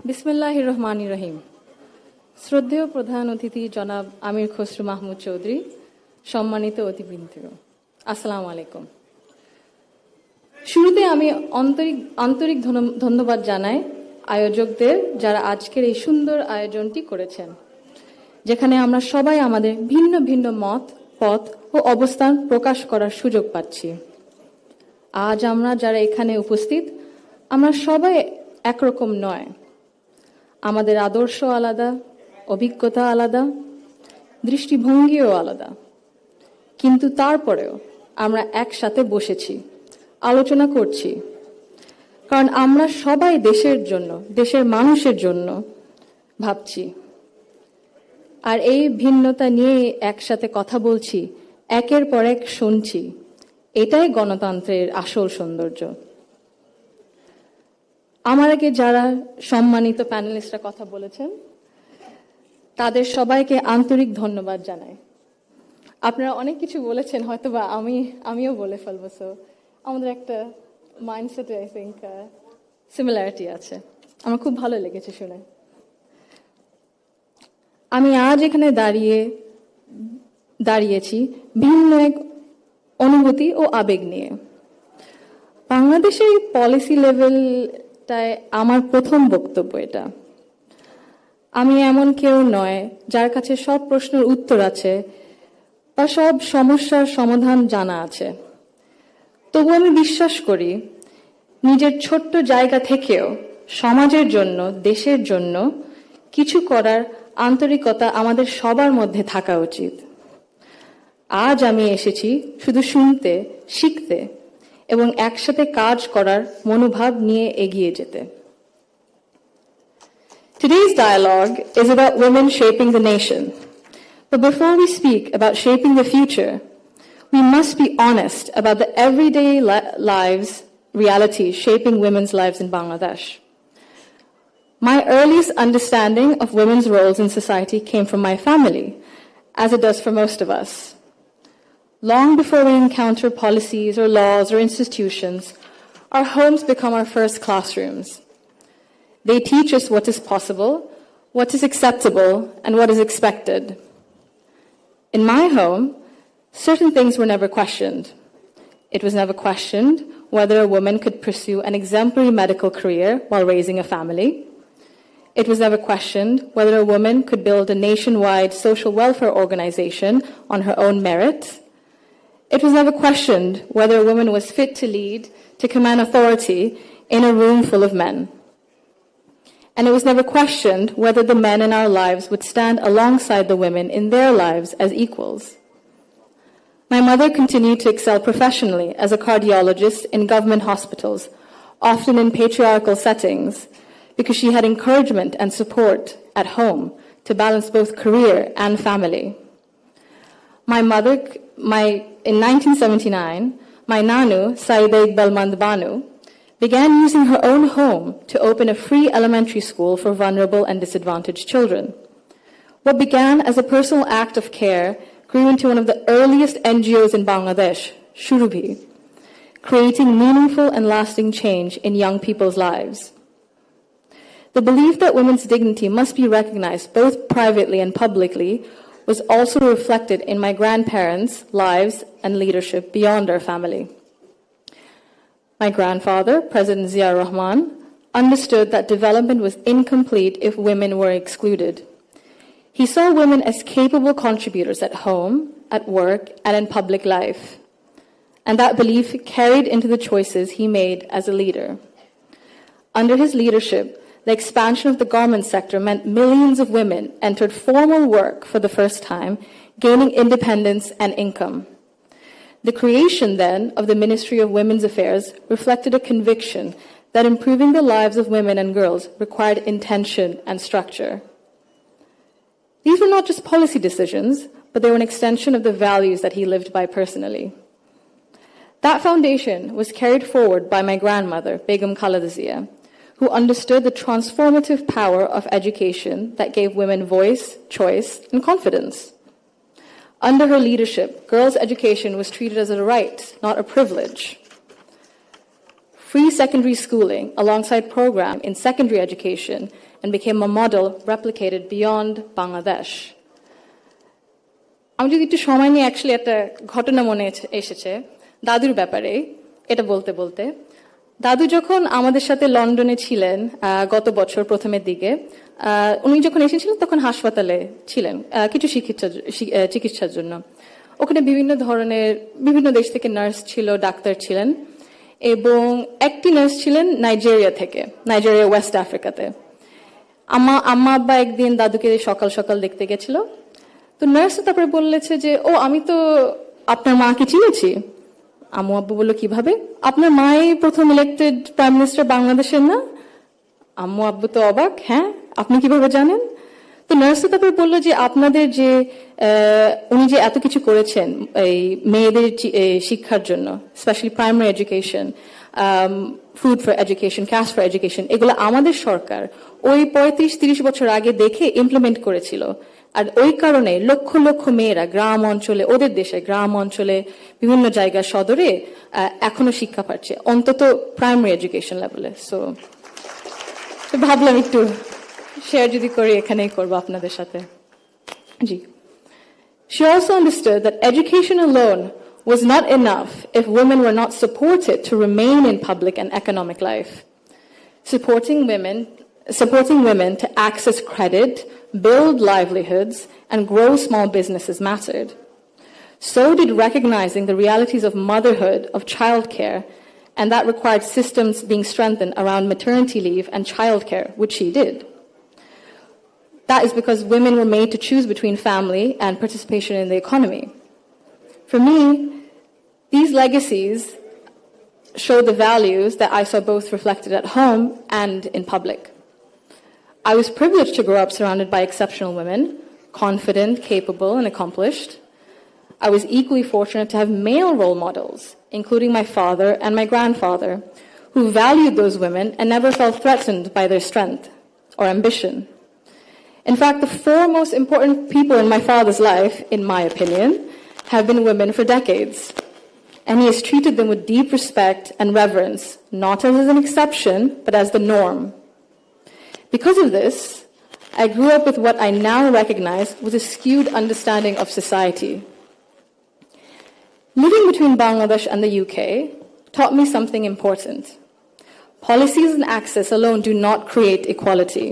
বিসমিল্লাহির রহমানির রহিম। শ্রদ্ধেয় প্রধান অতিথি জনাব আমির খসরু মাহমুদ চৌধুরী, সম্মানিত অতিবৃন্দ, আসসালামু আলাইকুম। শুরুতে আমি আন্তরিক ধন্যবাদ জানাই আয়োজকদের, যারা আজকের এই সুন্দর আয়োজনটি করেছেন, যেখানে আমরা সবাই আমাদের ভিন্ন ভিন্ন মত, পথ ও অবস্থান প্রকাশ করার সুযোগ পাচ্ছি। আজ আমরা যারা এখানে উপস্থিত, আমরা সবাই একরকম নয়। আমাদের আদর্শ আলাদা, অভিজ্ঞতা আলাদা, দৃষ্টিভঙ্গিও আলাদা, কিন্তু তারপরেও আমরা একসাথে বসেছি, আলোচনা করছি, কারণ আমরা সবাই দেশের জন্য, দেশের মানুষের জন্য ভাবছি। আর এই ভিন্নতা নিয়ে একসাথে কথা বলছি, একের পর এক শুনছি, এটাই গণতন্ত্রের আসল সৌন্দর্য। আমার আগে যারা সম্মানিত প্যানেলিস্টরা কথা বলেছেন, তাদের সবাইকে আন্তরিক ধন্যবাদ জানাই। আপনারা অনেক কিছু বলেছেন, হয়তোবা আমিও বলে ফেলবো। সো আমাদের একটা মাইন্ডসেটে আই থিঙ্ক সিমিলারিটি আছে। আমার খুব ভালো লেগেছে শুনে। আমি আজ এখানে দাঁড়িয়েছি ভিন্ন এক অনুভূতি ও আবেগ নিয়ে। বাংলাদেশের পলিসি লেভেলটায় আমার প্রথম বক্তব্য এটা। আমি এমন কেউ নয় যার কাছে সব প্রশ্নের উত্তর আছে বা সব সমস্যার সমাধান জানা আছে। তবু আমি বিশ্বাস করি, নিজের ছোট্ট জায়গা থেকেও সমাজের জন্য, দেশের জন্য কিছু করার আন্তরিকতা আমাদের সবার মধ্যে থাকা উচিত। আজ আমি এসেছি শুধু শুনতে, শিখতে এবং একসাথে কাজ করার মনোভাব নিয়ে এগিয়ে যেতে। Today's dialogue is about women shaping the nation. But before we speak about shaping the future, we must be honest about the everyday lives, realities shaping women's lives in Bangladesh. My earliest understanding of women's roles in society came from my family, as it does for most of us. Long before we encounter policies or laws or institutions, our homes become our first classrooms. They teach us what is possible, what is acceptable, and what is expected. In my home, certain things were never questioned. It was never questioned whether a woman could pursue an exemplary medical career while raising a family. It was never questioned whether a woman could build a nationwide social welfare organization on her own merit. It was never questioned whether a woman was fit to lead, to command authority in a room full of men. And it was never questioned whether the men in our lives would stand alongside the women in their lives as equals. My mother continued to excel professionally as a cardiologist in government hospitals, often in patriarchal settings, because she had encouragement and support at home to balance both career and family. In 1979, my Nanu, Saida Iqbalmand Banu, began using her own home to open a free elementary school for vulnerable and disadvantaged children. What began as a personal act of care grew into one of the earliest NGOs in Bangladesh, Shurubhi, creating meaningful and lasting change in young people's lives. The belief that women's dignity must be recognized both privately and publicly was also reflected in my grandparents' lives and leadership beyond our family. My grandfather, President Zia Rahman, understood that development was incomplete if women were excluded. He saw women as capable contributors at home, at work, and in public life. And that belief carried into the choices he made as a leader. Under his leadership, the expansion of the garment sector meant millions of women entered formal work for the first time, gaining independence and income. The creation, then, of the Ministry of Women's Affairs reflected a conviction that improving the lives of women and girls required intention and structure. These were not just policy decisions, but they were an extension of the values that he lived by personally. That foundation was carried forward by my grandmother, Begum Khaleda Zia, who understood the transformative power of education that gave women voice, choice, and confidence. Under her leadership, girls' education was treated as a right, not a privilege. free secondary schooling alongside program in secondary education, and became a model replicated beyond Bangladesh. আমি যদি একটু সময় নিয়ে actually একটা ঘটনা মনে এসেছে দাদুর ব্যাপারে, এটা বলতে বলতে। দাদু যখন আমাদের সাথে লন্ডনে ছিলেন গত বছর প্রথমের দিকে, উনি যখন এসেছিলেন তখন হাসপাতালে ছিলেন কিছু চিকিৎসার জন্য। ওখানে বিভিন্ন দেশ থেকে নার্স ছিল, ডাক্তার ছিলেন, এবং একটি নার্স ছিলেন নাইজেরিয়া ওয়েস্ট আফ্রিকাতে। আম্মা আব্বা একদিন দাদুকে সকাল সকাল দেখতে গেছিল, তো নার্স তারপরে বললেছে যে, ও আমি তো আপনার মাকে চিনেছি। আম্মু আব্বু বললো, কিভাবে? আপনার মাই প্রথম ইলেক্টেড প্রাইম মিনিস্টার বাংলাদেশের না? আম্মু আব্বু তো অবাক, হ্যাঁ আপনি কিভাবে জানেন? তো নার্স তারপরে বললো যে, আপনাদের যে উনি যে এত কিছু করেছেন এই মেয়েদের শিক্ষার জন্য, specially primary education, food for education, cast for education, এগুলো আমাদের সরকার ওই 35-30 বছর আগে দেখে ইমপ্লিমেন্ট করেছিল। আর ওই কারণে লক্ষ লক্ষ মেয়েরা গ্রাম অঞ্চলে, ওদের দেশে গ্রাম অঞ্চলে বিভিন্ন জায়গা সদরে এখনো শিক্ষা পাচ্ছে, অন্তত প্রাইমারি এডুকেশন লেভেলে। সো ভাবলাম একটু শেয়ার যদি করি, এখানেই করবো আপনাদের সাথে। জি। She also understood that education alone was not enough if women were not supported to remain in public and economic life. Supporting women to access credit, build livelihoods, and grow small businesses mattered. So did recognizing the realities of motherhood, of childcare, and that required systems being strengthened around maternity leave and childcare, which she did. That is because women were made to choose between family and participation in the economy. For me, these legacies show the values that I saw both reflected at home and in public. I was privileged to grow up surrounded by exceptional women, confident, capable, and accomplished. I was equally fortunate to have male role models, including my father and my grandfather, who valued those women and never felt threatened by their strength or ambition. In fact, the four most important people in my father's life, in my opinion, have been women for decades. And he has treated them with deep respect and reverence, not as an exception, but as the norm. Because of this, I grew up with what I now recognize was a skewed understanding of society. Living between Bangladesh and the UK taught me something important. Policies and access alone do not create equality.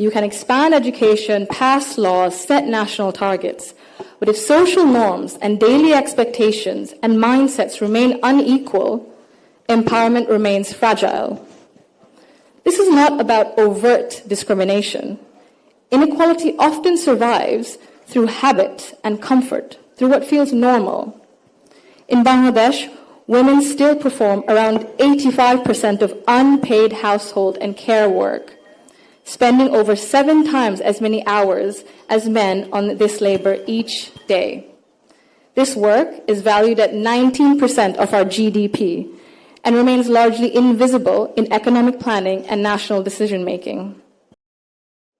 You can expand education, pass laws, set national targets, but if social norms and daily expectations and mindsets remain unequal, empowerment remains fragile. This is not about overt discrimination. Inequality often survives through habit and comfort, through what feels normal. In Bangladesh, women still perform around 85% of unpaid household and care work, spending over 7 times as many hours as men on this labor each day. This work is valued at 19% of our GDP and remains largely invisible in economic planning and national decision-making.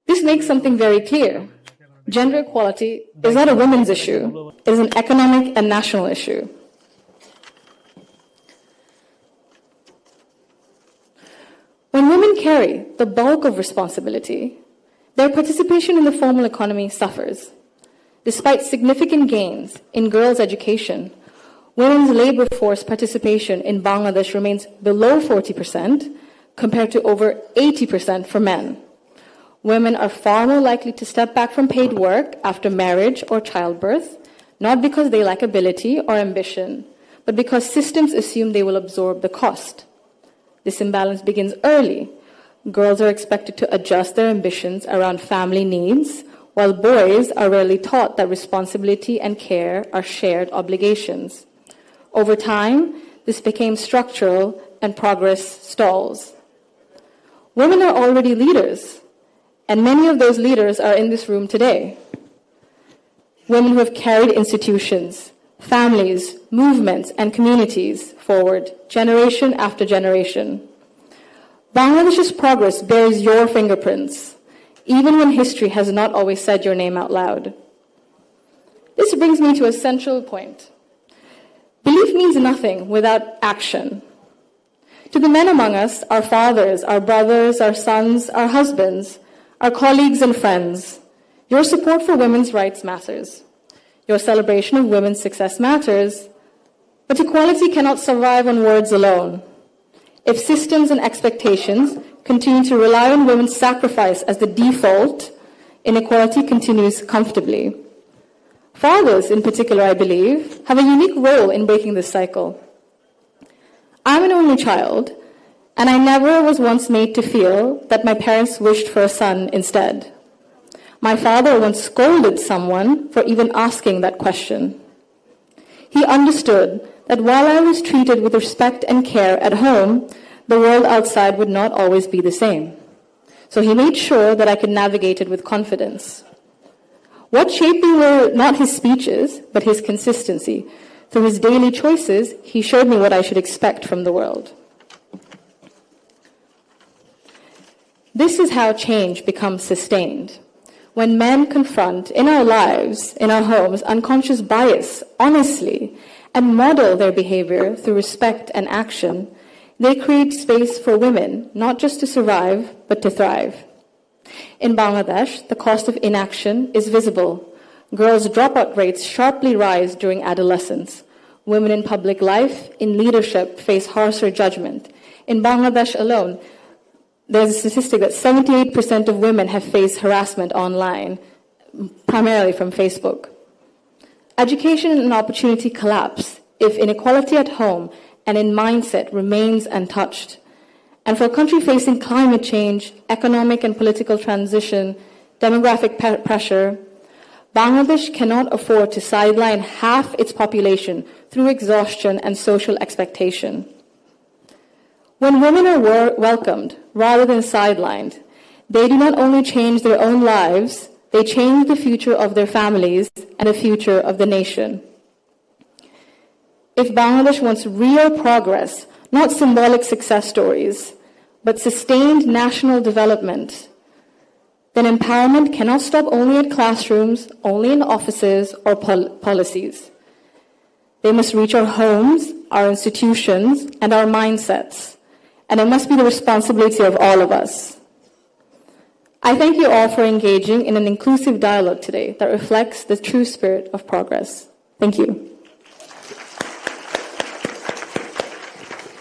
This makes something very clear. Gender equality is not a women's issue. It is an economic and national issue. When women carry the bulk of responsibility, their participation in the formal economy suffers. Despite significant gains in girls' education, women's labor force participation in Bangladesh remains below 40% compared to over 80% for men. Women are far more likely to step back from paid work after marriage or childbirth, not because they lack ability or ambition, but because systems assume they will absorb the cost. This imbalance begins early. Girls are expected to adjust their ambitions around family needs, while boys are rarely taught that responsibility and care are shared obligations. Over time, this became structural and progress stalls. Women are already leaders, and many of those leaders are in this room today. Women who have carried institutions, families, movements, and communities forward, generation after generation. Bangladesh's progress bears your fingerprints, even when history has not always said your name out loud. This brings me to a central point. Belief means nothing without action. To the men among us, our fathers, our brothers, our sons, our husbands, our colleagues and friends, your support for women's rights matters. Your celebration of women's success matters, but equality cannot survive on words alone. If systems and expectations continue to rely on women's sacrifice as the default, inequality continues comfortably. Fathers, in particular, I believe, have a unique role in breaking this cycle. I'm an only child, and I never was once made to feel that my parents wished for a son instead. My father once scolded someone for even asking that question. He understood that while I was treated with respect and care at home, the world outside would not always be the same. So he made sure that I could navigate it with confidence. What shaped me were not his speeches, but his consistency. Through his daily choices, he showed me what I should expect from the world. This is how change becomes sustained. When men confront in our lives, in our homes, unconscious bias honestly and model their behavior through respect and action, they create space for women, not just to survive, but to thrive. In Bangladesh, the cost of inaction is visible. Girls' dropout rates sharply rise during adolescence. Women in public life, in leadership, face harsher judgment. In Bangladesh alone, there's a statistic that 78% of women have faced harassment online, primarily from Facebook. Education and opportunity collapse if inequality at home and in mindset remains untouched. And for a country facing climate change, economic and political transition, demographic pressure, Bangladesh cannot afford to sideline half its population through exhaustion and social expectation. When women are welcomed rather than sidelined, they do not only change their own lives, they change the future of their families and the future of the nation. If Bangladesh wants real progress, not symbolic success stories, but sustained national development, then empowerment cannot stop only at classrooms, only in offices or policies. They must reach our homes, our institutions, and our mindsets, and it must be the responsibility of all of us. I thank you all for engaging in an inclusive dialogue today that reflects the true spirit of progress. Thank you.